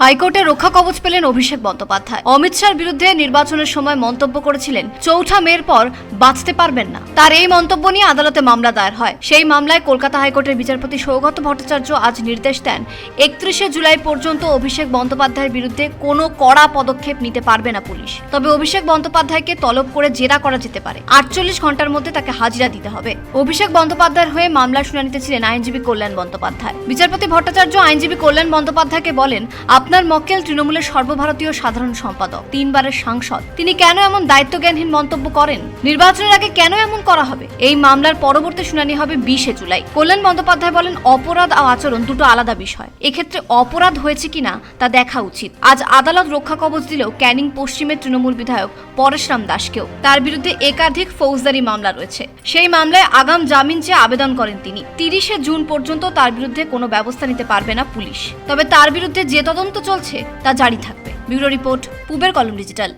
হাইকোর্টে রক্ষা কবচ পেলেন অভিষেক বন্দ্যোপাধ্যায়। অমিত শাহর বিরুদ্ধে নির্বাচনের সময় মন্তব্য করেছিলেন, ৪ঠা মের পর বাঁচতে পারবেন না। তার এই মন্তব্য নিয়ে আদালতে মামলা দায়ের হয়। সেই মামলায় কলকাতা হাইকোর্টের বিচারপতি সৌগত ভট্টাচার্য আজ নির্দেশ দেন, ৩১শে জুলাই পর্যন্ত অভিষেক বন্দ্যোপাধ্যায়ের বিরুদ্ধে কোনো কড়া পদক্ষেপ নিতে পারবে না পুলিশ। তবে অভিষেক বন্দ্যোপাধ্যায়কে তলব করে জেরা করা যেতে পারে। ৪৮ ঘন্টার মধ্যে তাকে হাজিরা দিতে হবে। অভিষেক বন্দ্যোপাধ্যায়ের হয়ে মামলার শুনানিতে ছিলেন আইনজীবী কল্যাণ বন্দ্যোপাধ্যায়। বিচারপতি ভট্টাচার্য আইনজীবী কল্যাণ বন্দ্যোপাধ্যায়কে বলেন, আপনার মক্কেল তৃণমূলের সর্বভারতীয় সাধারণ সম্পাদক, ৩ বারের সাংসদ, তিনি কেন এমন দায়িত্বজ্ঞানহীন মন্তব্য করেন? নির্বাচনের আগে কেন এমন করা হবে? এই মামলার পরবর্তী শুনানি হবে ২০শে জুলাই। কল্যাণ বন্দ্যোপাধ্যায় বলেন, অপরাধ ও আচরণ দুটো আলাদা বিষয়। এক্ষেত্রে অপরাধ হয়েছে কিনা তা দেখা উচিত। আজ আদালত রক্ষা কবচ দিলেও ক্যানিং পশ্চিমের তৃণমূল বিধায়ক পরেশরাম দাসকেও। তার বিরুদ্ধে একাধিক ফৌজদারি মামলা রয়েছে। সেই মামলায় আগাম জামিন চেয়ে আবেদন করেন তিনি। ৩০শে জুন পর্যন্ত তার বিরুদ্ধে কোনো ব্যবস্থা নিতে পারবে না পুলিশ। তবে তার বিরুদ্ধে যে তদন্ত চলছে তা জারি থাকবে। ব্যুরো রিপোর্ট, পূবের কলম ডিজিটাল।